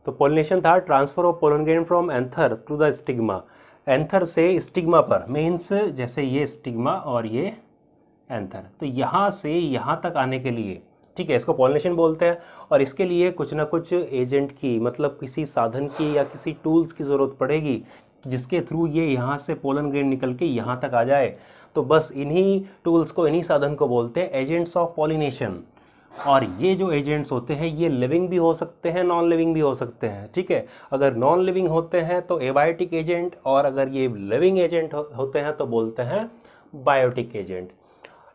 तो पॉलिनेशन था transfer of pollen grain from anther to the stigma, anther से stigma पर, मीन्स जैसे ये स्टिग्मा और ये एंथर, तो यहाँ से यहाँ तक आने के लिए, ठीक है, इसको पॉलिनेशन बोलते हैं। और इसके लिए कुछ ना कुछ एजेंट की, मतलब किसी साधन की या किसी टूल्स की ज़रूरत पड़ेगी जिसके थ्रू ये यहाँ से पोलन ग्रेन निकल के यहाँ तक आ जाए। तो बस इन्हीं टूल्स को, इन्हीं साधन को बोलते हैं एजेंट्स ऑफ पॉलिनेशन। और ये जो एजेंट्स होते हैं ये लिविंग भी हो सकते हैं, नॉन लिविंग भी हो सकते हैं, ठीक है। अगर नॉन लिविंग होते हैं तो एबायोटिक एजेंट, और अगर ये लिविंग एजेंट होते हैं तो बोलते हैं बायोटिक एजेंट।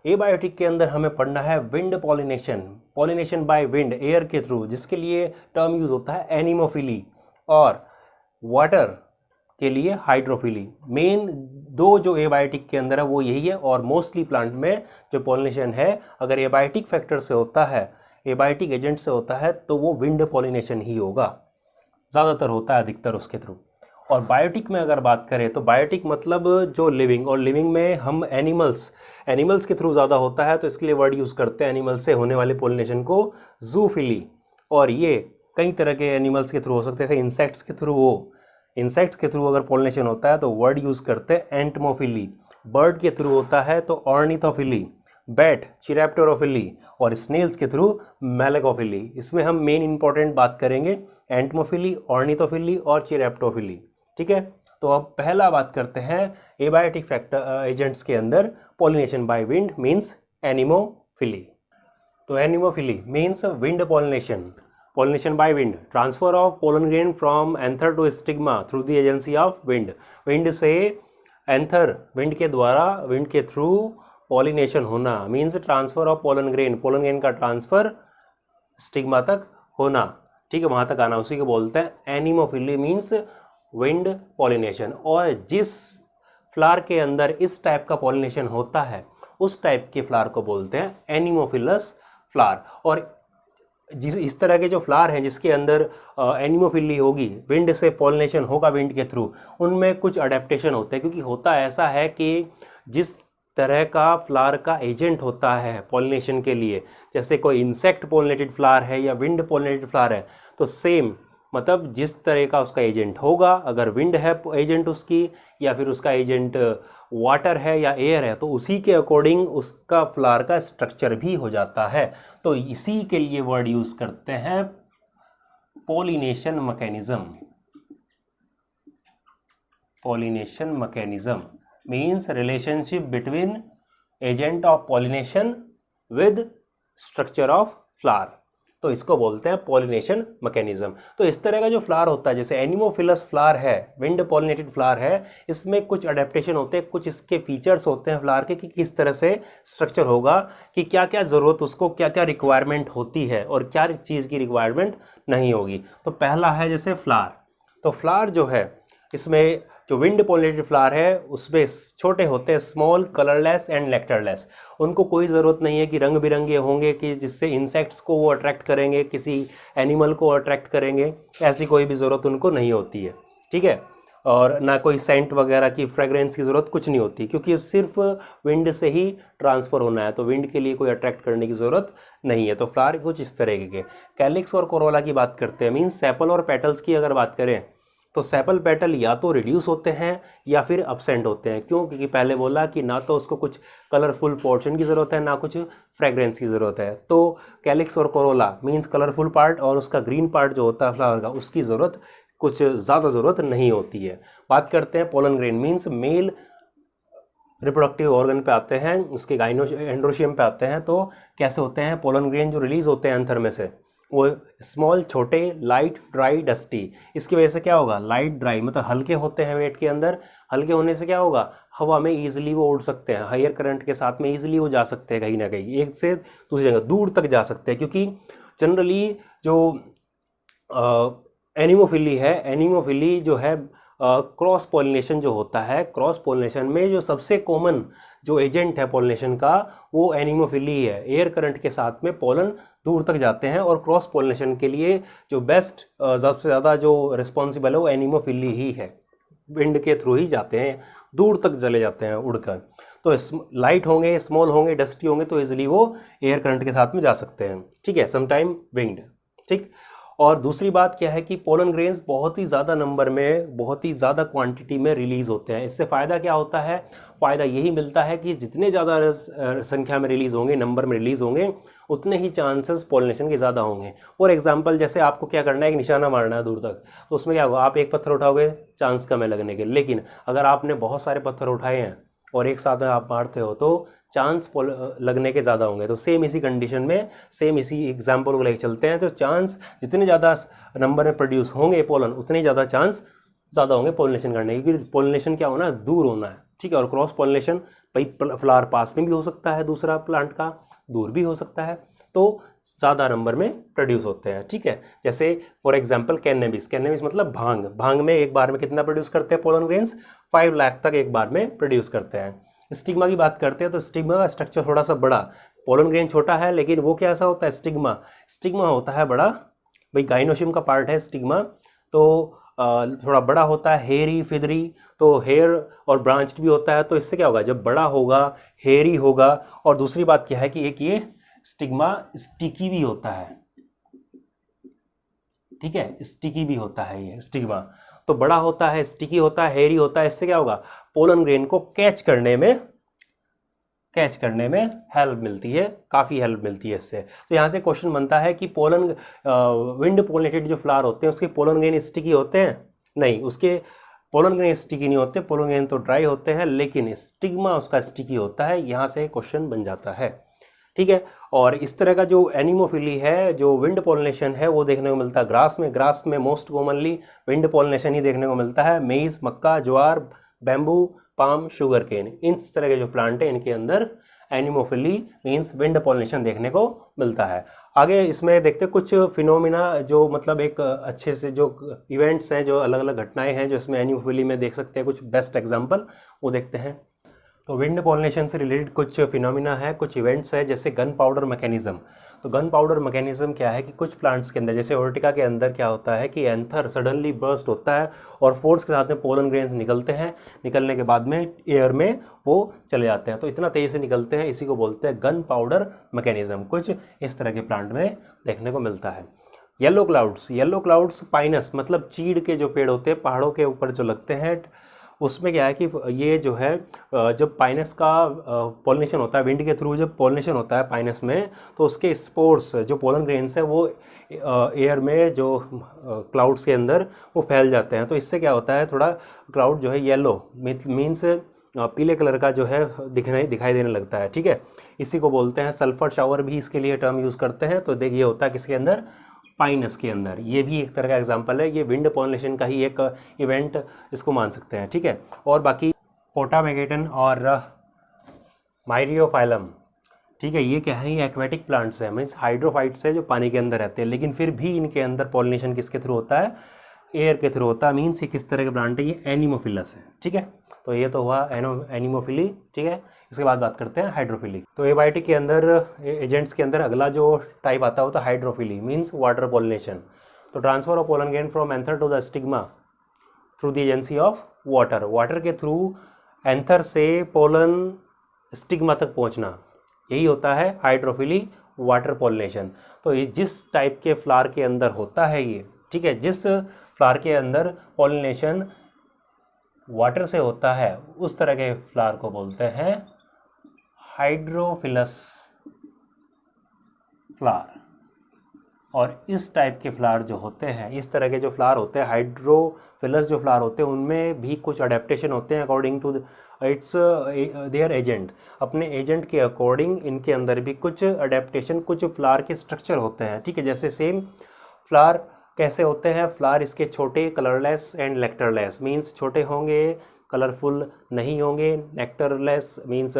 एबायोटिक के अंदर हमें पढ़ना है wind pollination, pollination by wind, air के थ्रू, जिसके लिए टर्म यूज होता है एनिमोफिली, और वाटर के लिए हाइड्रोफिली। मेन दो जो एबायोटिक के अंदर है वो यही है। और मोस्टली प्लांट में जो पॉलिनेशन है अगर एबायोटिक फैक्टर से होता है, एबायोटिक एजेंट से होता है, तो वो विंड पॉलिनेशन ही होगा, ज़्यादातर होता है अधिकतर उसके थ्रू। और बायोटिक में अगर बात करें तो बायोटिक मतलब जो लिविंग, और लिविंग में हम एनिमल्स के थ्रू ज़्यादा होता है, तो इसके लिए वर्ड यूज़ करते हैं एनिमल्स से होने वाले पॉलिनेशन को जूफिली। और ये कई तरह के एनिमल्स के थ्रू हो सकते हैं, जैसे इंसेक्ट्स के थ्रू हो, इंसेक्ट्स के थ्रू अगर पॉलिनेशन होता है तो वर्ड यूज़ करते हैं एंटमोफिली। बर्ड के थ्रू होता है तो ऑर्निथोफिली, बैट चिरैप्टोरोफिली, और स्नेल्स के थ्रू मैलेकोफिली। इसमें हम मेन इंपॉर्टेंट बात करेंगे एंटमोफिली, ऑर्निथोफिली और चिरैप्टोफिली, ठीक है। तो अब पहला बात करते हैं एबायोटिक फैक्टर एजेंट्स के अंदर pollination by wind means anemophily. तो anemophily means wind pollination, pollination by wind, transfer of pollen grain from anther to stigma through the agency of wind. Wind से एंथर, विंड के द्वारा, wind के through pollination होना, means transfer of pollen grain का transfer stigma तक होना, ठीक है, वहाँ तक आना, उसी को बोलते हैं एनिमोफिली मीन्स विंड पॉलिनेशन। और जिस फ्लावर के अंदर इस टाइप का पॉलिनेशन होता है उस टाइप के फ्लावर को बोलते हैं एनिमोफिलस फ्लावर। और जिस इस तरह के जो फ्लावर हैं जिसके अंदर एनिमोफिली होगी, विंड से पॉलिनेशन होगा विंड के थ्रू, उनमें कुछ अडेप्टेशन होते हैं, क्योंकि होता ऐसा है कि जिस तरह का फ्लावर का एजेंट होता है पॉलिनेशन के लिए, जैसे कोई इंसेक्ट पॉलिनेटेड फ्लावर है या विंड पॉलिनेटेड फ्लावर है, तो सेम मतलब जिस तरह का उसका एजेंट होगा, अगर विंड है एजेंट उसकी, या फिर उसका एजेंट वाटर है या एयर है, तो उसी के अकॉर्डिंग उसका फ्लावर का स्ट्रक्चर भी हो जाता है। तो इसी के लिए वर्ड यूज करते हैं pollination mechanism. Pollination mechanism means relationship between agent of pollination with structure of flower, तो इसको बोलते हैं पॉलिनेशन मैकेनिज्म। तो इस तरह का जो फ्लावर होता है, जैसे एनिमोफिलस फ्लावर है, विंड पॉलिनेटेड फ्लावर है, इसमें कुछ अडेप्टेशन होते हैं, कुछ इसके फीचर्स होते हैं फ्लावर के कि किस तरह से स्ट्रक्चर होगा, कि क्या क्या ज़रूरत उसको, क्या क्या रिक्वायरमेंट होती है और क्या चीज़ की रिक्वायरमेंट नहीं होगी। तो पहला है जैसे फ्लावर, तो फ्लावर जो है इसमें जो विंड पॉलिनेटेड फ्लावर है उसमें छोटे होते हैं, स्मॉल, कलरलेस एंड नेक्टरलेस। उनको कोई ज़रूरत नहीं है कि रंग बिरंगे होंगे कि जिससे इंसेक्ट्स को वो अट्रैक्ट करेंगे, किसी एनिमल को अट्रैक्ट करेंगे, ऐसी कोई भी ज़रूरत उनको नहीं होती है, ठीक है। और ना कोई सेंट वगैरह की, फ्रेगरेंस की ज़रूरत कुछ नहीं होती, क्योंकि सिर्फ विंड से ही ट्रांसफ़र होना है, तो विंड के लिए कोई अट्रैक्ट करने की ज़रूरत नहीं है। तो फ्लावर कुछ इस तरह के। कैलिक्स और कोरोला की बात करते हैं, मीन्स सेपल और पेटल्स की अगर बात करें तो सेपल पेटल या तो रिड्यूस होते हैं या फिर अब्सेंट होते हैं। क्यों? क्योंकि पहले बोला कि ना तो उसको कुछ कलरफुल पोर्शन की ज़रूरत है, ना कुछ फ्रेग्रेंस की ज़रूरत है। तो कैलिक्स और कोरोला मीन्स कलरफुल पार्ट, और उसका ग्रीन पार्ट जो होता है फ्लावर का, उसकी ज़रूरत कुछ ज़्यादा ज़रूरत नहीं होती है। बात करते हैं pollen grain, means male reproductive organ पे आते हैं, उसके एंड्रोशियम पे आते हैं। तो कैसे होते हैं पोलन ग्रेन जो रिलीज होते हैं एंथर में से, वो स्मॉल, छोटे, लाइट, ड्राई, डस्टी। इसकी वजह से क्या होगा, लाइट ड्राई मतलब हल्के होते हैं वेट के अंदर, हल्के होने से क्या होगा, हवा में ईजिली वो उड़ सकते हैं, हायर करंट के साथ में ईजिली वो जा सकते हैं कहीं ना कहीं, एक से दूसरी जगह दूर तक जा सकते हैं। क्योंकि जनरली जो एनिमोफिली है, एनिमोफिली जो है क्रॉस पॉलिनेशन जो होता है, क्रॉस पॉलिनेशन में जो सबसे कॉमन जो एजेंट है पॉलिनेशन का वो एनिमोफिली है। एयर करंट के साथ में पोलन दूर तक जाते हैं, और क्रॉस पॉलिनेशन के लिए जो बेस्ट सबसे ज़्यादा जो रिस्पॉन्सिबल है वो एनिमोफिली ही है। विंड के थ्रू ही जाते हैं, दूर तक चले जाते हैं उड़कर। तो लाइट होंगे, स्मॉल होंगे, डस्टी होंगे, तो इजीली वो एयर करंट के साथ में जा सकते हैं, ठीक है, समटाइम विंग्ड, ठीक। और दूसरी बात क्या है कि पोलन ग्रेन्स बहुत ही ज़्यादा नंबर में, बहुत ही ज़्यादा क्वांटिटी में रिलीज़ होते हैं। इससे फ़ायदा क्या होता है? फ़ायदा यही मिलता है कि जितने ज़्यादा संख्या में रिलीज़ होंगे, नंबर में रिलीज़ होंगे, उतने ही चांसेस पॉलिनेशन के ज़्यादा होंगे। फॉर एग्जांपल, जैसे आपको क्या करना है, एक निशाना मारना है दूर तक, तो उसमें क्या होगा, आप एक पत्थर उठाओगे, चांस कम है लगने के। लेकिन अगर आपने बहुत सारे पत्थर उठाए हैं और एक साथ में आप मारते हो तो चांस लगने के ज़्यादा होंगे। तो सेम इसी कंडीशन में, सेम इसी एग्जाम्पल को लेकर चलते हैं, तो चांस जितने ज़्यादा नंबर में प्रोड्यूस होंगे पोलन, उतने ज़्यादा चांस ज़्यादा होंगे पॉलिनेशन करने की, क्योंकि पॉलिनेशन क्या होना है, दूर होना है, ठीक है। और क्रॉस पॉलिनेशन भाई फ्लावर पास में भी हो सकता है, दूसरा प्लांट का दूर भी हो सकता है, तो ज़्यादा नंबर में प्रोड्यूस होते हैं, ठीक है। जैसे फॉर एग्जांपल कैनबिस, कैनबिस मतलब भांग, भांग में एक बार में कितना प्रोड्यूस करते हैं पोलन ग्रेन्स, 5 लाख तक एक बार में प्रोड्यूस करते हैं। स्टिग्मा की बात करते हैं तो स्टिग्मा का स्ट्रक्चर थोड़ा सा बड़ा, पोलन ग्रेन छोटा है, लेकिन वो कैसा होता है, स्टिग्मा, स्टिग्मा होता है बड़ा। भाई गाइनोशियम का पार्ट है स्टिग्मा, तो थोड़ा बड़ा होता है, हेयरी फिदरी, तो हेयर और ब्रांच्ड भी होता है। तो इससे क्या होगा, जब बड़ा होगा, हेयरी होगा, और दूसरी बात क्या है कि एक ये स्टिग्मा स्टिकी भी होता है, ठीक है, स्टिकी भी होता है ये स्टिग्मा। तो बड़ा होता है, स्टिकी होता है, हेयरी होता है। इससे क्या होगा, पोलन ग्रेन को कैच करने में हेल्प मिलती है, काफ़ी हेल्प मिलती है इससे। तो यहाँ से क्वेश्चन बनता है कि पोलन विंड पोलिनेटेड जो फ्लावर होते हैं उसके पोलन ग्रेन स्टिकी होते हैं? नहीं, उसके पोलन ग्रेन स्टिकी नहीं होते, पोलन ग्रेन तो ड्राई होते हैं, लेकिन स्टिग्मा उसका स्टिकी होता है। यहाँ से क्वेश्चन बन जाता है, ठीक है। और इस तरह का जो एनिमोफिली है, जो विंड पोलिनेशन है, वो देखने को मिलता है ग्रास में। ग्रास में मोस्ट कॉमनली विंड पोलिनेशन ही देखने को मिलता है। मेज़, मक्का, ज्वार, बैम्बू, पाम, शुगर केन, इस तरह के जो प्लांट है इनके अंदर एनिमोफिली मीन्स विंड पोलिनेशन देखने को मिलता है। आगे इसमें देखते हैं कुछ फिनोमिना, जो मतलब एक अच्छे से जो इवेंट्स हैं, जो अलग अलग घटनाएं हैं जो इसमें एनिमोफिली में देख सकते हैं, कुछ बेस्ट एग्जांपल वो देखते हैं। तो विंड पॉलिनेशन से रिलेटेड कुछ फिनोमिना है, कुछ इवेंट्स है, जैसे गन पाउडर मैकेनिज्म। तो गन पाउडर मैकेनिज्म क्या है कि कुछ प्लांट्स के अंदर, जैसे ओर्टिका के अंदर क्या होता है कि एंथर सडनली बर्स्ट होता है और फोर्स के साथ में पोलन ग्रेन्स निकलते हैं, निकलने के बाद में एयर में वो चले जाते हैं। तो इतना तेज़ी से निकलते हैं, इसी को बोलते हैं गन पाउडर मैकेनिज्म। कुछ इस तरह के प्लांट में देखने को मिलता है। Yellow clouds, yellow clouds Pinus मतलब चीड़ के जो पेड़ होते हैं पहाड़ों के ऊपर जो लगते हैं, उसमें क्या है कि ये जो है जब पाइनस का पॉलिनेशन होता है, विंड के थ्रू जब पॉलिनेशन होता है पाइनस में, तो उसके स्पोर्स जो पोलन ग्रेन्स है वो एयर में जो क्लाउड्स के अंदर वो फैल जाते हैं। तो इससे क्या होता है, थोड़ा क्लाउड जो है येलो मीन्स पीले कलर का जो है दिखाई देने लगता है, ठीक है। इसी को बोलते हैं सल्फर शावर, भी इसके लिए टर्म यूज़ करते हैं। तो देखिए होता है किसके अंदर, पाइनस के अंदर। ये भी एक तरह का एग्जांपल है, ये विंड पॉलिनेशन का ही एक इवेंट इसको मान सकते हैं, ठीक है। और बाकी पोटामेगेटन और माइरियोफाइलम, ठीक है, ये क्या है, ये एक्वेटिक प्लांट्स हैं, मीन्स हाइड्रोफाइट्स है जो पानी के अंदर रहते हैं, लेकिन फिर भी इनके अंदर पॉलिनेशन किसके थ्रू होता है, एयर के थ्रू होता है। मीन्स ये किस तरह के प्लांट है, ये एनिमोफिलस है, ठीक है। तो ये तो हुआ एनिमोफिली, ठीक है। इसके बाद बात करते हैं हाइड्रोफिली। तो एबायोटिक के अंदर, एजेंट्स के अंदर अगला जो टाइप आता है वो था हाइड्रोफिली, मीन्स वाटर पॉलिनेशन। तो transfer of pollen grain from anther to the stigma through the agency of water, water के थ्रू एंथर से पोलन स्टिग्मा तक पहुंचना, यही होता है हाइड्रोफिली, वाटर पॉलिनेशन। तो ये जिस टाइप के फ्लावर के अंदर होता है ये, ठीक है, जिस फ्लावर के अंदर पॉलिनेशन वाटर से होता है, उस तरह के फ्लावर को बोलते हैं हाइड्रोफिलस फ्लावर। और इस टाइप के फ्लावर जो होते हैं, इस तरह के जो फ्लावर होते हैं हाइड्रोफिलस जो फ्लावर होते हैं, उनमें भी कुछ अडेप्टेशन होते हैं according to its their agent. अपने एजेंट के अकॉर्डिंग इनके अंदर भी कुछ अडेप्टेशन, कुछ फ्लावर के स्ट्रक्चर होते हैं, ठीक है। जैसे सेम फ्लावर कैसे होते हैं, फ्लावर इसके छोटे, कलरलेस एंड नेक्टरलेस, मीन्स छोटे होंगे, कलरफुल नहीं होंगे, नेक्टरलेस मीन्स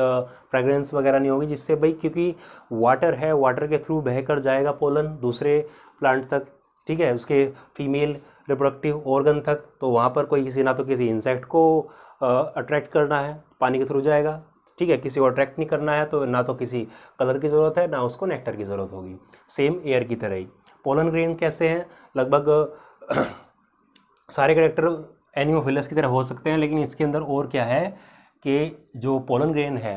फ्रेगरेंस वगैरह नहीं होगी, जिससे भाई क्योंकि वाटर है, वाटर के थ्रू बहकर जाएगा पोलन दूसरे प्लांट तक, ठीक है, उसके फीमेल रिप्रोडक्टिव ऑर्गन तक। तो वहाँ पर कोई किसी, ना तो किसी इंसेक्ट को अट्रैक्ट करना है, पानी के थ्रू जाएगा, ठीक है, किसी को अट्रैक्ट नहीं करना है, तो ना तो किसी कलर की ज़रूरत है, ना उसको नेक्टर की ज़रूरत होगी। सेम एयर की तरह ही पोलन ग्रेन कैसे हैं, लगभग सारे कैरेक्टर एनिमोफिलस की तरह हो सकते हैं, लेकिन इसके अंदर और क्या है कि जो पोलन ग्रेन है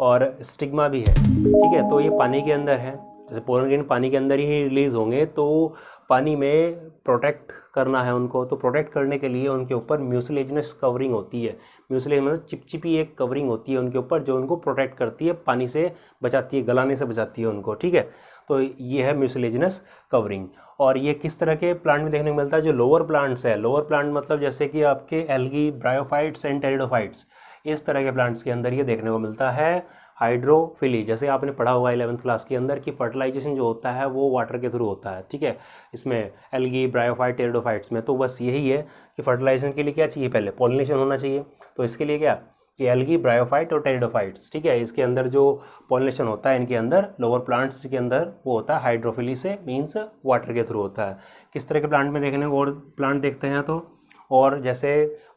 और स्टिग्मा भी है, ठीक है, तो ये पानी के अंदर है, जैसे पोलन ग्रेन पानी के अंदर ही रिलीज होंगे, तो पानी में प्रोटेक्ट करना है उनको, तो प्रोटेक्ट करने के लिए उनके ऊपर म्यूसिलेजिनस कवरिंग होती है। म्यूसिलेज मतलब चिपचिपी एक कवरिंग होती है उनके ऊपर, जो उनको प्रोटेक्ट करती है, पानी से बचाती है, गलाने से बचाती है उनको, ठीक है। तो ये है म्यूसिलेजिनस कवरिंग। और ये किस तरह के प्लांट में देखने को मिलता है? जो लोअर प्लांट्स है, लोअर प्लांट मतलब जैसे कि आपके एल्गी, ब्रायोफाइट्स एंड टेरिडोफाइट्स, इस तरह के प्लांट्स के अंदर ये देखने को मिलता है। हाइड्रोफिली, जैसे आपने पढ़ा होगा 11th क्लास के अंदर कि फर्टिलाइजेशन जो होता है वो वाटर के थ्रू होता है, ठीक है। इसमें एल्गी, ब्रायोफाइट, टेरिडोफाइट्स में तो बस यही है कि फर्टिलाइजेशन के लिए क्या चाहिए? पहले पॉलिनेशन होना चाहिए। तो इसके लिए क्या कि एल्गी, ब्रायोफाइट और टेरिडोफाइट्स, ठीक है, इसके अंदर जो पॉलिनेशन होता है इनके अंदर, लोअर प्लांट्स के अंदर, वो होता है हाइड्रोफिली से, मीन्स वाटर के थ्रू होता है। किस तरह के प्लांट में देखने को और प्लांट देखते हैं तो, और जैसे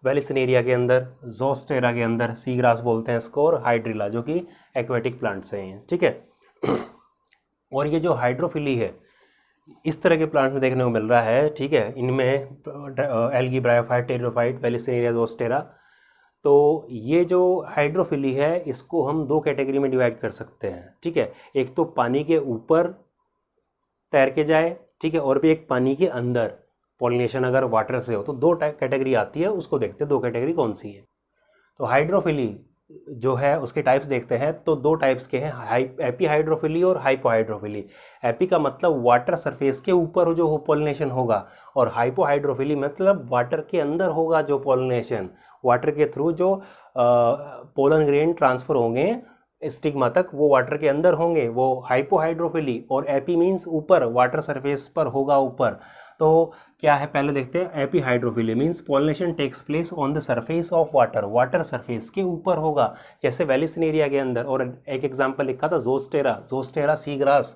वेलिसिनेरिया के अंदर, जोस्टेरा के अंदर, सी ग्रास बोलते हैं इसको, और हाइड्रिला जो कि एक्वेटिक प्लांट्स हैं, ठीक है। और ये जो हाइड्रोफिली है इस तरह के प्लांट में देखने को मिल रहा है, ठीक है। इनमें एल्गी, ब्रायोफाइट, टेरिडोफाइट, वेलिसिनेरिया, जोस्टेरा। तो ये जो हाइड्रोफिली है इसको हम दो कैटेगरी में डिवाइड कर सकते हैं, ठीक है। एक तो पानी के ऊपर तैर के जाए, ठीक है, और भी एक पानी के अंदर पॉलिनेशन अगर वाटर से हो, तो दो कैटेगरी आती है, उसको देखते हैं दो कैटेगरी कौन सी है। तो हाइड्रोफिली जो है उसके टाइप्स देखते हैं, तो दो टाइप्स के हैं, एपी हाइड्रोफिली और हाइपोहाइड्रोफिली। एपी का मतलब वाटर सरफेस के ऊपर जो पॉलिनेशन होगा, और हाइपोहाइड्रोफिली मतलब वाटर के अंदर होगा जो पॉलिनेशन, वाटर के थ्रू जो पोलन ग्रेन ट्रांसफर होंगे स्टिग्मा तक, वो वाटर के अंदर होंगे, वो हाइपोहाइड्रोफिली। और एपी मीन्स ऊपर, वाटर सरफेस पर होगा ऊपर। तो क्या है पहले देखते हैं। Epihydrophily means pollination takes place on the surface of water, water surface के ऊपर होगा, जैसे वेलिसिनेरिया के अंदर। और एक एग्जांपल लिखा था जोस्टेरा, जोस्टेरा सी ग्रास,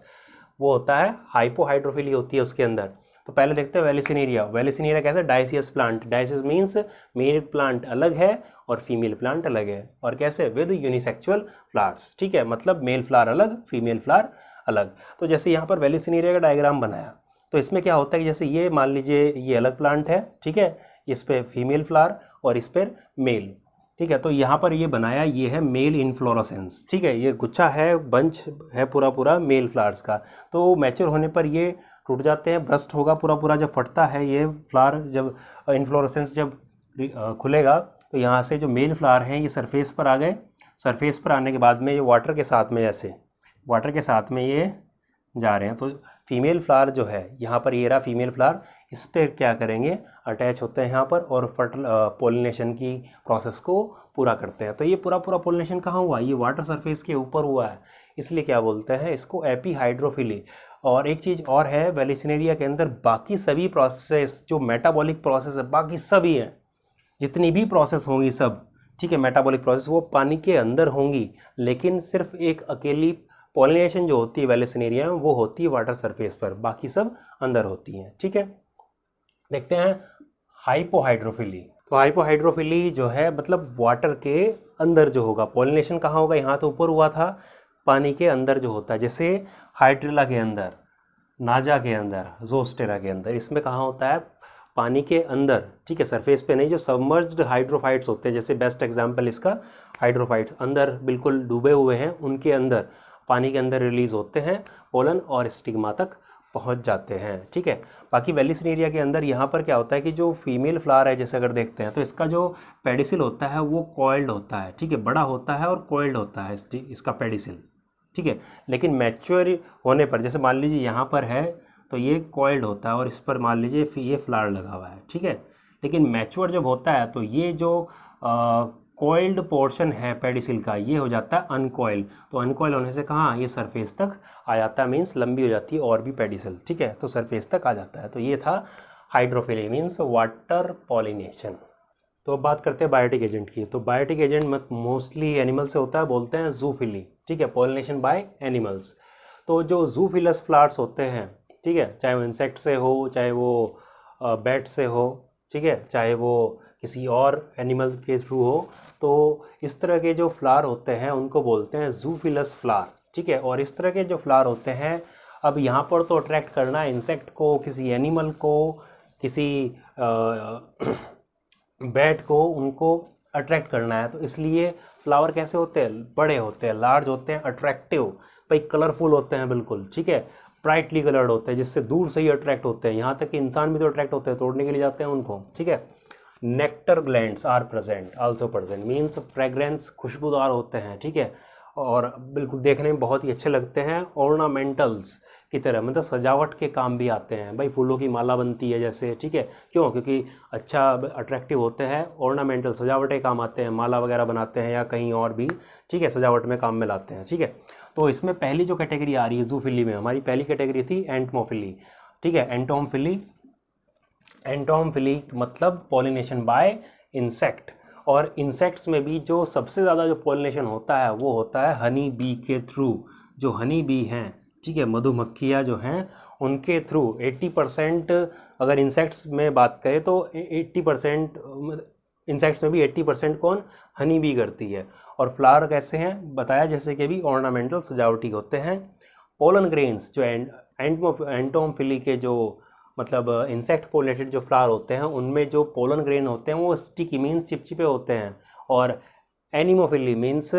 वो होता है हाइपोहाइड्रोफिली होती है उसके अंदर। तो पहले देखते हैं वेलिसिनेरिया। वेलिसिनेरिया कैसे? Dioecious plant, dioecious means male plant अलग है और फीमेल प्लांट अलग है, और कैसे? विद यूनिसेक्सुअल फ्लावर्स, ठीक है, मतलब मेल फ्लावर अलग, फीमेल फ्लावर अलग। तो जैसे यहाँ पर वेलिसिनेरिया का डायग्राम बनाया, तो इसमें क्या होता है कि जैसे ये मान लीजिए ये अलग प्लांट है, ठीक है, इस पर फीमेल फ्लावर और इस पर मेल, ठीक है। तो यहाँ पर ये बनाया, ये है मेल इनफ्लोरेसेंस, ठीक है, ये गुच्छा है, बंच है पूरा पूरा मेल फ्लावर्स का। तो मैच्योर होने पर ये टूट जाते हैं, ब्रस्ट होगा पूरा पूरा, जब फटता है ये फ्लावर, जब इन्फ्लोरेसेंस जब खुलेगा, तो यहाँ से जो मेल फ्लावर हैं ये सरफेस पर आ गए। सरफेस पर आने के बाद में ये वाटर के साथ में, ऐसे वाटर के साथ में ये जा रहे हैं। तो फीमेल फ्लावर जो है यहाँ पर, ये रहा फीमेल फ्लावर, इस पर क्या करेंगे? अटैच होते हैं यहाँ पर, और पोलिनेशन की प्रोसेस को पूरा करते हैं। तो ये पूरा पूरा पोलिनेशन कहाँ हुआ? ये वाटर सरफेस के ऊपर हुआ है, इसलिए क्या बोलते हैं इसको? AP hydrophily. और एक चीज़ और है, वेलिसिनेरिया के अंदर बाकी सभी प्रोसेस, जो मेटाबॉलिक प्रोसेस है, बाकी सभी हैं, जितनी भी प्रोसेस होंगी सब, ठीक है, मेटाबॉलिक प्रोसेस, वो पानी के अंदर होंगी। लेकिन सिर्फ एक अकेली पॉलिनेशन जो होती है वेलिसिनेरिया में, वो होती है वाटर सरफेस पर, बाकी सब अंदर होती हैं, ठीक है। देखते हैं हाइपोहाइड्रोफिली। तो हाइपोहाइड्रोफिली जो है मतलब वाटर के अंदर जो होगा, पॉलिनेशन कहाँ होगा? यहाँ तो ऊपर हुआ था, पानी के अंदर जो होता है, जैसे हाइड्रिला के अंदर, नाजा के अंदर, जोस्टेरा के अंदर, इसमें कहाँ होता है? पानी के अंदर, ठीक है, सरफेस पे नहीं। जो सबमर्ज्ड हाइड्रोफाइट्स होते हैं, जैसे बेस्ट एग्जांपल इसका हाइड्रोफाइट्स, अंदर बिल्कुल डूबे हुए हैं, उनके अंदर, पानी के अंदर रिलीज होते हैं पोलन, और स्टिग्मा तक पहुंच जाते हैं, ठीक है। बाकी वेलिसिनेरिया के अंदर यहाँ पर क्या होता है कि जो फीमेल फ्लावर है, जैसे अगर देखते हैं तो इसका जो पेडिसिल होता है वो कॉइल्ड होता है, ठीक है, बड़ा होता है और कॉइल्ड होता है इसका पेडिसिल, ठीक है। लेकिन मैच्योर होने पर, जैसे मान लीजिए यहाँ पर है तो ये कॉइल्ड होता है, और इस पर मान लीजिए ये फ्लावर लगा हुआ है, ठीक है। लेकिन मैच्योर जब होता है तो ये जो कॉइल्ड पोर्शन है पेडिसिल का, ये हो जाता है अनकॉइल। तो अनकॉइल होने से कहाँ? ये सरफेस तक आ जाता है, मीन्स लंबी हो जाती है और भी पेडिसिल, ठीक है, तो सरफेस तक आ जाता है। तो ये था हाइड्रोफिली मीन्स वाटर पॉलिनेशन। तो अब बात करते हैं बायोटिक एजेंट की। तो बायोटिक एजेंट मोस्टली एनिमल से होता है, बोलते हैं जूफिली, ठीक है, पॉलिनेशन बाय एनिमल्स। तो जो जूफिलस फ्लावर्स होते हैं, ठीक है, चाहे वो इंसेक्ट से हो, चाहे वो बैट से हो, ठीक है, चाहे वो किसी और एनिमल के थ्रू हो, तो इस तरह के जो फ्लावर होते हैं उनको बोलते हैं जूफिलस फ्लावर, ठीक है। और इस तरह के जो फ्लावर होते हैं, अब यहाँ पर तो अट्रैक्ट करना है इंसेक्ट को, किसी एनिमल को, किसी बैट को, उनको अट्रैक्ट करना है, तो इसलिए फ्लावर कैसे होते हैं? बड़े होते हैं, लार्ज होते हैं, अट्रैक्टिव। भाई कलरफुल होते हैं बिल्कुल, ठीक है, ब्राइटली कलर्ड होते हैं, जिससे दूर से ही अट्रैक्ट होते हैं, यहाँ तक कि इंसान भी तो अट्रैक्ट होते हैं, तोड़ने के लिए जाते हैं उनको, ठीक है। Nectar glands are present, also present means fragrance, खुशबूदार होते हैं, ठीक है, और बिल्कुल देखने में बहुत ही अच्छे लगते हैं। ऑर्नामेंटल्स की तरह, मतलब सजावट के काम भी आते हैं, भाई फूलों की माला बनती है जैसे, ठीक है, क्यों, क्योंकि अच्छा अट्रैक्टिव होते हैं, ऑर्नामेंटल सजावट के काम आते हैं, माला वगैरह बनाते हैं या कहीं और भी, ठीक है, सजावट में काम में लाते हैं, ठीक है। तो इसमें पहली जो कैटेगरी आ रही है जूफिली में, हमारी पहली कैटेगरी थी एंटमोफिली, ठीक है, एंटोमफिली। एंटोमफिली मतलब पॉलिनेशन बाय इंसेक्ट, और इंसेक्ट्स में भी जो सबसे ज़्यादा जो पॉलिनेशन होता है वो होता है हनी बी के थ्रू। जो हनी बी हैं, ठीक है, मधुमक्खियाँ जो हैं, उनके थ्रू 80%, अगर इंसेक्ट्स में बात करें तो 80% इंसेक्ट्स में भी 80% कौन, हनी बी करती है। और फ्लावर कैसे हैं बताया, जैसे कि भी ऑर्नामेंटल सजावटी होते हैं। पोलन ग्रेन्स जो एंटोमफिली के जो मतलब इंसेक्ट पोलिनेटेड जो फ्लावर होते हैं, उनमें जो पोलन ग्रेन होते हैं वो स्टिकी मीन्स चिपचिपे होते हैं, और एनिमोफिली मीन्स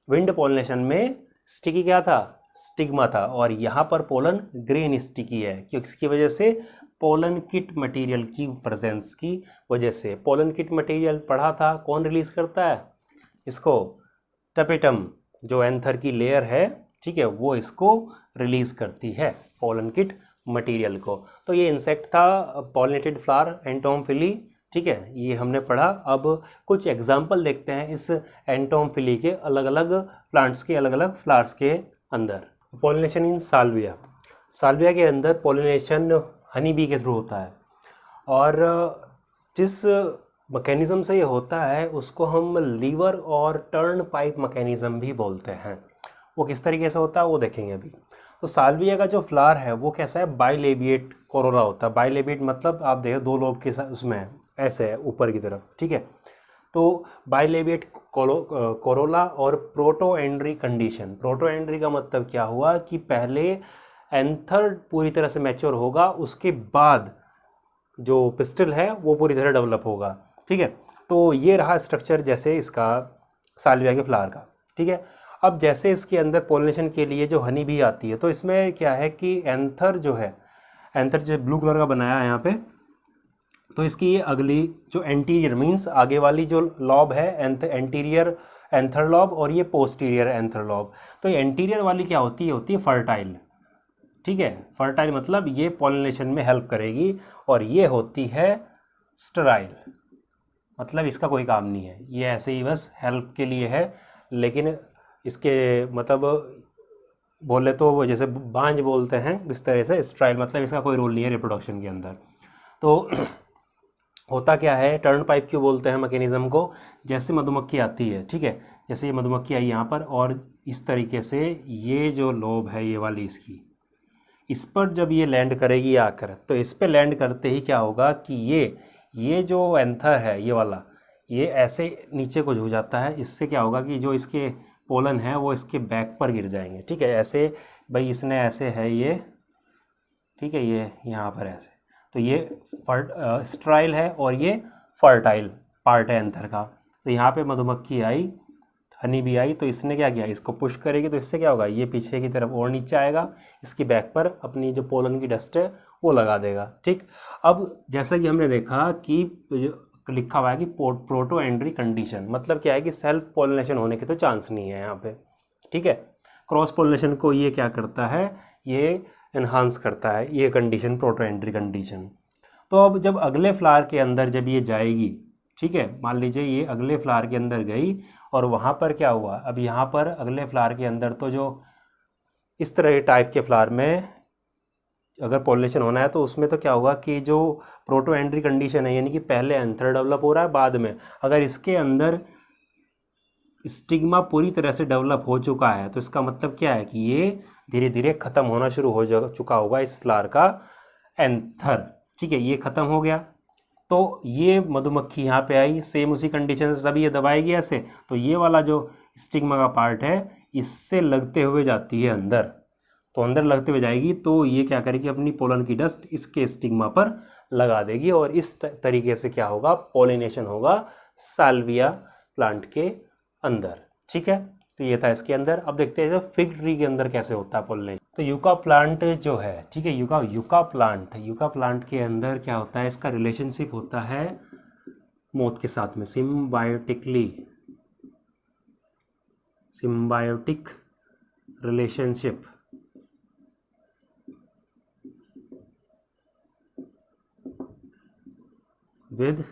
विंड पोलिनेशन में स्टिकी क्या था, स्टिग्मा था, और यहाँ पर पोलन ग्रेन स्टिकी है, क्योंकि इसकी वजह से पोलन किट मटेरियल की प्रेजेंस की वजह से। पोलन किट मटेरियल पढ़ा था, कौन रिलीज करता है इसको, टपेटम, जो एंथर की लेयर है, ठीक है, वो इसको रिलीज करती है, पोलन किट मटेरियल को। तो ये इंसेक्ट था पॉलिनेटेड फ्लावर एंटोमफिली, ठीक है, ये हमने पढ़ा। अब कुछ एग्जाम्पल देखते हैं इस एंटोमफिली के अलग अलग प्लांट्स के अलग अलग फ्लावर्स के अंदर। पॉलिनेशन इन साल्विया, साल्विया के अंदर पॉलिनेशन हनी बी के थ्रू होता है, और जिस मैकेनिज्म से ये होता है उसको हम लीवर और टर्न पाइप मैकेनिज्म भी बोलते हैं। वो किस तरीके से होता है वो देखेंगे अभी। तो साल्विया का जो फ्लावर है वो कैसा है, बाइलेबिएट कोरोला होता है। बाइलेबिएट मतलब आप देखो दो लोब के साथ उसमें ऐसे है ऊपर की तरफ, ठीक है। तो बाइलेबिएट कोरोला और प्रोटोएंड्री कंडीशन। प्रोटोएंड्री का मतलब क्या हुआ कि पहले एंथर पूरी तरह से मैच्योर होगा, उसके बाद जो पिस्टल है वो पूरी तरह डेवलप होगा, ठीक है। तो ये रहा स्ट्रक्चर जैसे इसका साल्विया के फ्लावर का, ठीक है। अब जैसे इसके अंदर पॉलिनेशन के लिए जो हनी भी आती है, तो इसमें क्या है कि एंथर जो है, एंथर जो ब्लू कलर का बनाया है यहाँ पे, तो इसकी ये अगली जो एंटीरियर मीन्स आगे वाली जो लॉब है एंटीरियर एंथर लॉब, और ये पोस्टीरियर एंथर लॉब। तो ये एंटीरियर वाली क्या होती है फर्टाइल, ठीक है, फर्टाइल मतलब ये पॉलिनेशन में हेल्प करेगी, और ये होती है स्टेराइल, मतलब इसका कोई काम नहीं है, ये ऐसे ही बस हेल्प के लिए है। लेकिन इसके मतलब बोले तो वो जैसे बांझ बोलते हैं इस तरह से, स्टेराइल मतलब इसका कोई रोल नहीं है रिप्रोडक्शन के अंदर। तो होता क्या है, टर्न पाइप क्यों बोलते हैं मैकेनिज्म को, जैसे मधुमक्खी आती है, ठीक है, जैसे ये मधुमक्खी आई यहाँ पर, और इस तरीके से ये जो लोब है ये वाली इसकी, इस पर जब ये लैंड करेगी आकर, तो इस पर लैंड करते ही क्या होगा कि ये जो एंथर है ये वाला, ये ऐसे नीचे को झुक जाता है। इससे क्या होगा कि जो इसके पोलन है वो इसके बैक पर गिर जाएंगे, ठीक है, ऐसे भाई इसने ऐसे है ये, ठीक है, ये यहाँ पर ऐसे, तो ये स्टेराइल है और ये फर्टाइल पार्ट है एंथर का। तो यहाँ पे मधुमक्खी आई, हनी भी आई, तो इसने क्या किया, इसको पुश करेगी, तो इससे क्या होगा, ये पीछे की तरफ और नीचे आएगा, इसकी बैक पर अपनी जो पोलन की डस्ट है वो लगा देगा, ठीक। अब जैसा कि हमने देखा कि लिखा हुआ है कि प्रोटो एंड्री कंडीशन, मतलब क्या है कि सेल्फ पॉलिनेशन होने के तो चांस नहीं है यहाँ पे, ठीक है। क्रॉस पॉलिनेशन को ये क्या करता है, ये इन्हांस करता है, ये कंडीशन प्रोटो एंड्री कंडीशन। तो अब जब अगले फ्लावर के अंदर जब ये जाएगी, ठीक है, मान लीजिए ये अगले फ्लावर के अंदर गई, और वहाँ पर क्या हुआ, अब यहाँ पर अगले फ्लावर के अंदर तो जो इस तरह के टाइप के फ्लावर में अगर पॉलिनेशन होना है, तो उसमें तो क्या होगा कि जो प्रोटो एंट्री कंडीशन है, यानी कि पहले एंथर डेवलप हो रहा है, बाद में अगर इसके अंदर स्टिग्मा पूरी तरह से डेवलप हो चुका है, तो इसका मतलब क्या है कि ये धीरे धीरे ख़त्म होना शुरू हो चुका होगा इस फ्लावर का एंथर, ठीक है, ये ख़त्म हो गया। तो ये मधुमक्खी यहाँ पे आई, सेम उसी कंडीशन से सभी ये दबाएगी ऐसे, तो ये वाला जो स्टिग्मा का पार्ट है इससे लगते हुए जाती है अंदर, तो अंदर लगते हुए जाएगी, तो ये क्या करेगी, अपनी पोलन की डस्ट इसके स्टिग्मा पर लगा देगी, और इस तरीके से क्या होगा, पॉलिनेशन होगा साल्विया प्लांट के अंदर, ठीक है। तो ये था इसके अंदर। अब देखते हैं फिग ट्री के अंदर कैसे होता है पॉलिनेशन। तो यूका प्लांट जो है, ठीक है, यूका प्लांट के अंदर क्या होता है, इसका रिलेशनशिप होता है मोथ के साथ में, सिम्बायोटिक रिलेशनशिप विद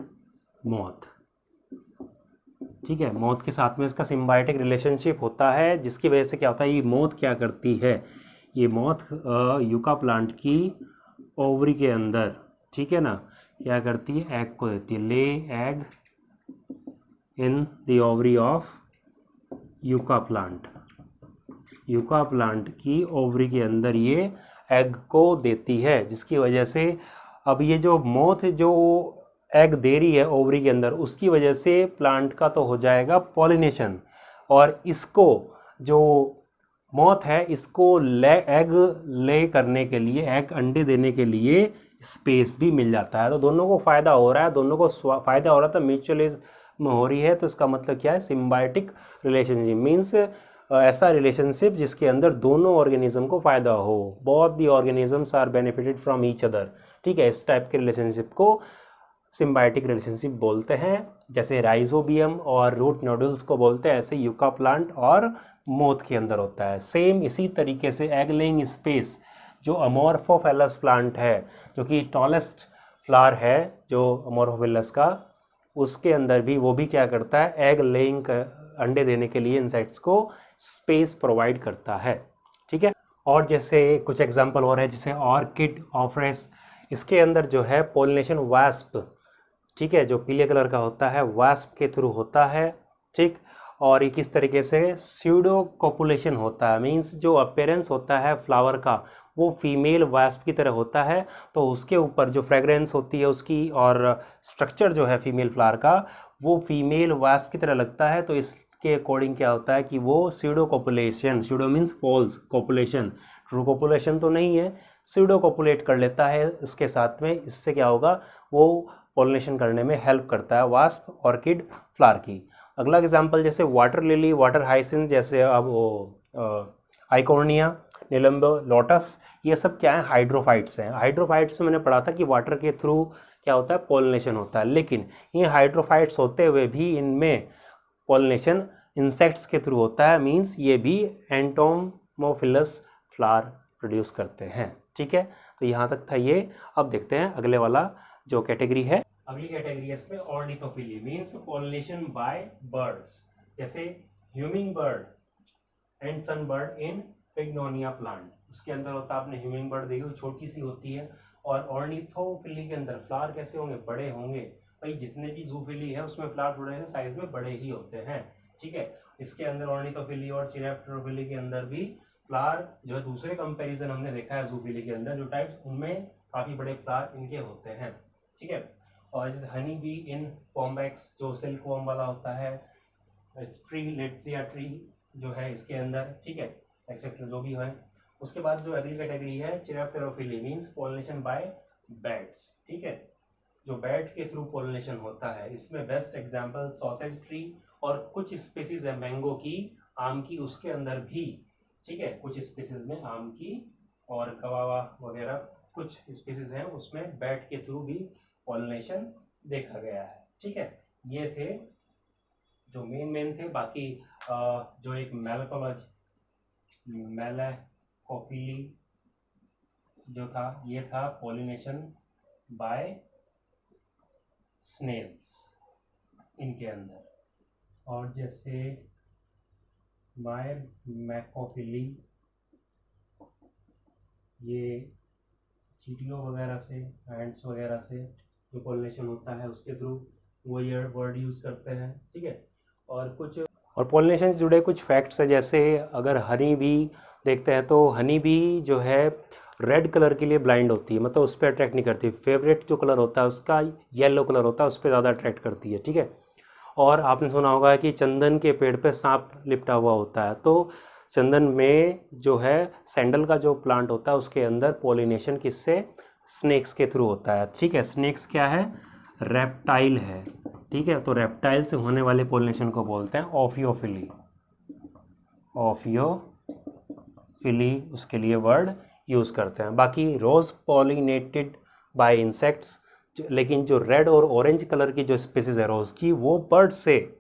मॉथ। ठीक है, मॉथ के साथ में इसका सिम्बायोटिक रिलेशनशिप होता है, जिसकी वजह से क्या होता है, ये मॉथ क्या करती है, ये मॉथ यूका प्लांट की ओवरी के अंदर, ठीक है ना, क्या करती है, एग को देती है, ले egg in the ovary of yucca plant की ओवरी के अंदर ये एग को देती है, जिसकी वजह से अब ये जो मॉथ जो एग दे रही है ओवरी के अंदर, उसकी वजह से प्लांट का तो हो जाएगा पॉलिनेशन, और इसको जो मॉथ है इसको एग ले करने के लिए, एग अंडे देने के लिए स्पेस भी मिल जाता है। तो दोनों को फ़ायदा हो रहा है, दोनों को फ़ायदा हो रहा था, म्यूचुअल में हो रही है। तो इसका मतलब क्या है, सिम्बायोटिक रिलेशनशिप मीन्स ऐसा रिलेशनशिप जिसके अंदर दोनों ऑर्गेनिज्म को फ़ायदा हो, both the organisms are benefited from each other. ठीक है, इस टाइप के रिलेशनशिप को सिम्बायोटिक रिलेशनशिप बोलते हैं। जैसे राइजोबियम और रूट नोडल्स को बोलते हैं, ऐसे यूका प्लांट और मोथ के अंदर होता है। सेम इसी तरीके से एग लेइंग स्पेस जो अमोर्फोफेलस प्लांट है, जो कि टॉलेस्ट फ्लावर है जो अमोर्फोफेलस का, उसके अंदर भी वो भी क्या करता है, एग लेइंग अंडे देने के लिए इंसेक्ट्स को स्पेस प्रोवाइड करता है। ठीक है, और जैसे कुछ एग्जांपल और है, जैसे ऑर्किड ऑफरेस, इसके अंदर जो है पोलिनेशन वास्प, ठीक है, जो पीले कलर का होता है, वास्प के थ्रू होता है। ठीक, और ये किस तरीके से स्यूडो कॉपुलेशन होता है, मींस जो अपीयरेंस होता है फ्लावर का वो फीमेल वास्प की तरह होता है, तो उसके ऊपर जो फ्रेग्रेंस होती है उसकी और स्ट्रक्चर जो है फीमेल फ्लावर का वो फीमेल वास्प की तरह लगता है। तो इसके अकॉर्डिंग क्या होता है कि वो pseudo copulation, pseudo means false copulation, true copulation तो नहीं है, स्यूडो कॉपुलेट कर लेता है इसके साथ में। इससे क्या होगा, वो पॉलिनेशन करने में हेल्प करता है वास्प ऑर्किड फ्लावर की। अगला एग्जांपल जैसे वाटर लिली, वाटर हाइसिंथ, जैसे अब वो आइकोर्निया, निलम्बो, लोटस, ये सब क्या है, हाइड्रोफाइट्स हैं। हाइड्रोफाइट्स में मैंने पढ़ा था कि वाटर के थ्रू क्या होता है, पॉलिनेशन होता है, लेकिन ये हाइड्रोफाइट्स होते हुए भी इनमें पॉलिनेशन इंसेक्ट्स के थ्रू होता है, मीन्स ये भी एंटोमोफिलस फ्लावर प्रोड्यूस करते हैं। ठीक है, तो यहाँ तक था ये। अब देखते हैं अगले वाला जो कैटेगरी है, अगली कैटेगरी है इसमें ornithophily, means pollination by birds, जैसे hummingbird and sunbird in bignonia plant. उसके अंदर होता है, आपने ह्यूमिंग बर्ड देखी, छोटी सी होती है, और ऑर्निथोफिली के अंदर फ्लावर कैसे होंगे, बड़े होंगे। भाई जितने भी जूफिली है उसमें फ्लावर थोड़े से साइज में बड़े ही होते हैं। ठीक है, इसके अंदर ऑर्निथोफिली और चिरैप्टेरोफिली के अंदर भी फ्लावर जो है, दूसरे कंपैरिजन हमने देखा है जूफिली के अंदर जो टाइप्स, उनमें काफी बड़े फ्लावर इनके होते हैं। ठीक है, और जैसे हनी बी इन पॉम्बैक्स जो सिल्क वॉर्म वाला होता है, स्ट्रीलेट्सिया ट्री जो है इसके अंदर, ठीक है, एक्सेप्ट जो भी है। उसके बाद जो अगली कैटेगरी है चिरैप्टेरोफिली, मींस पॉलिनेशन बाय बैट्स। ठीक है, जो बैट के थ्रू पॉलिनेशन होता है, इसमें बेस्ट एग्जांपल सॉसेज ट्री और कुछ स्पीसीज है मैंगो की, आम की, उसके अंदर भी। ठीक है, कुछ स्पीसीज में आम की और गवावा वगैरह कुछ स्पीसीज हैं, उसमें बैट के थ्रू भी पॉलिनेशन देखा गया है। ठीक है, ये थे जो मेन थे। बाकी जो एक मैलाकोफिली जो था, ये था पॉलिनेशन बाय स्नेल्स इनके अंदर। और जैसे मैकोफिली, ये चींटियों वगैरह से, एंड्स वगैरह से जो पॉलिनेशन होता है उसके थ्रू वो ये वर्ड यूज़ करते हैं। ठीक है, और कुछ और पॉलिनेशन से जुड़े कुछ फैक्ट्स है, जैसे अगर हनी भी देखते हैं तो हनी भी जो है रेड कलर के लिए ब्लाइंड होती है, मतलब उस पर अट्रैक्ट नहीं करती। फेवरेट जो कलर होता है उसका येलो कलर होता है, उस पर ज़्यादा अट्रैक्ट करती है। ठीक है, और आपने सुना होगा कि चंदन के पेड़ पे सांप लिपटा हुआ होता है, तो चंदन में जो है सैंडल का जो प्लांट होता है उसके अंदर पॉलिनेशन किससे, स्नेक्स के थ्रू होता है। ठीक है, स्नेक्स क्या है, रेप्टाइल है। ठीक है, तो रेप्टाइल से होने वाले पॉलिनेशन को बोलते हैं ऑफियोफिली। ऑफियोफिली उसके लिए वर्ड यूज़ करते हैं। बाकी रोज़ पॉलिनेटेड बाय इंसेक्ट्स, लेकिन जो रेड और ऑरेंज कलर की जो स्पीसीज है रोज़ की, वो बर्ड से,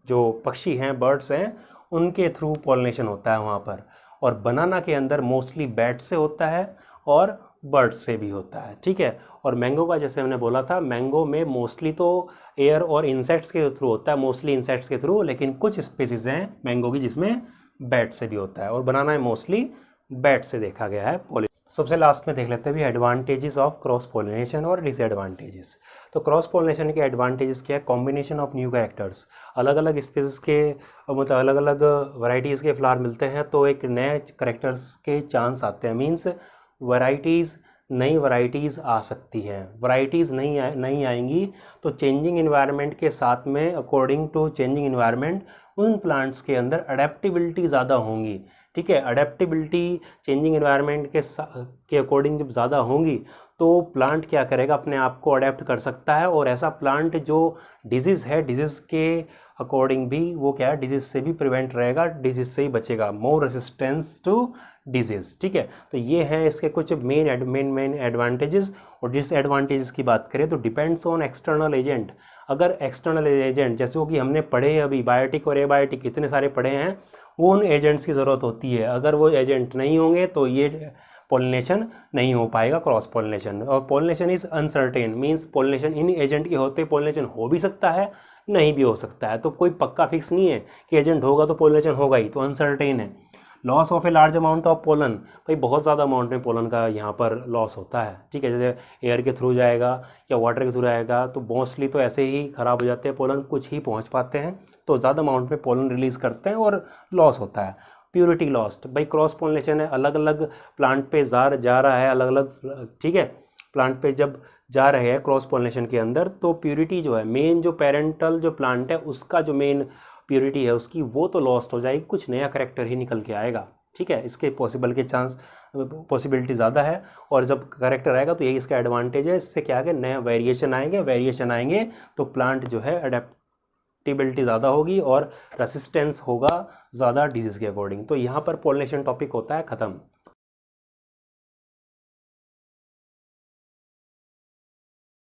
जो पक्षी हैं बर्ड्स हैं उनके थ्रू पॉलिनेशन होता है वहाँ पर। और बनाना के अंदर मोस्टली बैट से होता है और बर्ड से भी होता है, ठीक है। और मैंगो का जैसे मैंने बोला था, मैंगो में मोस्टली तो एयर और इंसेक्ट्स के थ्रू होता है, मोस्टली इंसेक्ट्स के थ्रू, लेकिन कुछ स्पीसीज हैं मैंगो की जिसमें बैट से भी होता है। और बनाना में मोस्टली बैट से देखा गया है पॉलिनेशन। सबसे लास्ट में देख लेते हैं भी एडवांटेजेस ऑफ क्रॉस पॉलिनेशन और डिसएडवांटेजेस। तो क्रॉस पॉलिनेशन के एडवांटेजेस क्या है? कॉम्बिनेशन ऑफ न्यू कैरेक्टर्स, अलग अलग स्पीसीज के मतलब अलग अलग वैरायटीज़ के फ्लावर मिलते हैं तो एक नए करेक्टर्स के चांस आते हैं। मीन्स वैरायटीज़, नई वैरायटीज़ आ सकती हैं। वैरायटीज़ नहीं आएंगी तो चेंजिंग इन्वायरमेंट के साथ में, अकॉर्डिंग टू चेंजिंग इन्वायरमेंट, उन प्लांट्स के अंदर अडेप्टिबिलिटी ज़्यादा होंगी, ठीक है। अडेप्टिबिलिटी चेंजिंग इन्वायरमेंट के अकॉर्डिंग जब ज़्यादा होंगी तो प्लांट क्या करेगा, अपने आप को अडेप्ट कर सकता है। और ऐसा प्लांट जो डिजीज़ है, डिजीज़ के अकॉर्डिंग भी वो क्या है, डिजीज़ से भी प्रिवेंट रहेगा, डिजीज़ से ही बचेगा, मोर रेसिस्टेंस टू डिजीज़, ठीक है। तो ये हैं इसके कुछ मेन एडवांटेजेस। और डिसएडवांटेजेस की बात करें तो डिपेंड्स ऑन एक्सटर्नल एजेंट। अगर एक्सटर्नल एजेंट जैसे कि हमने पढ़े अभी बायोटिक और एबायोटिक इतने सारे पढ़े हैं, वो उन एजेंट्स की ज़रूरत होती है। अगर वो एजेंट नहीं होंगे तो ये पॉलिनेशन नहीं हो पाएगा, क्रॉस पॉलिनेशन। और pollination is uncertain, means pollination in agent के होते पॉलिनेशन हो भी सकता है, नहीं भी हो सकता है। तो कोई पक्का फिक्स नहीं है कि एजेंट होगा तो पॉलिनेशन होगा ही, तो अनसर्टेन है। Loss of a large amount of pollen, भाई बहुत ज़्यादा अमाउंट में पोलन का यहाँ पर लॉस होता है, ठीक है। जैसे एयर के थ्रू जाएगा या वाटर के थ्रू जाएगा तो मोस्टली तो ऐसे ही ख़राब हो जाते हैं पोलन, कुछ ही पहुँच पाते हैं। तो ज़्यादा अमाउंट में पोलन रिलीज़ करते हैं और लॉस होता है। प्योरिटी लॉस्ट, भाई क्रॉस पॉलिनेशन है, अलग अलग प्लांट पे जा रहा है, अलग अलग, ठीक है। प्लांट पे जब जा रहे हैं क्रॉस पॉलिनेशन के अंदर तो प्योरिटी जो है, मेन जो पेरेंटल जो प्लांट है उसका जो मेन प्योरिटी है उसकी, वो तो लॉस्ट हो जाएगी, कुछ नया करेक्टर ही निकल के आएगा, ठीक है। इसके पॉसिबिलिटी ज़्यादा है। और जब करेक्टर आएगा तो यही इसका एडवांटेज है, इससे क्या है, नया वेरिएशन आएंगे तो प्लांट जो है अडेप्टिबिलिटी ज़्यादा होगी और रेसिस्टेंस होगा ज़्यादा डिजीज़ के अकॉर्डिंग। तो यहाँ पर पॉलिनेशन टॉपिक होता है ख़त्म।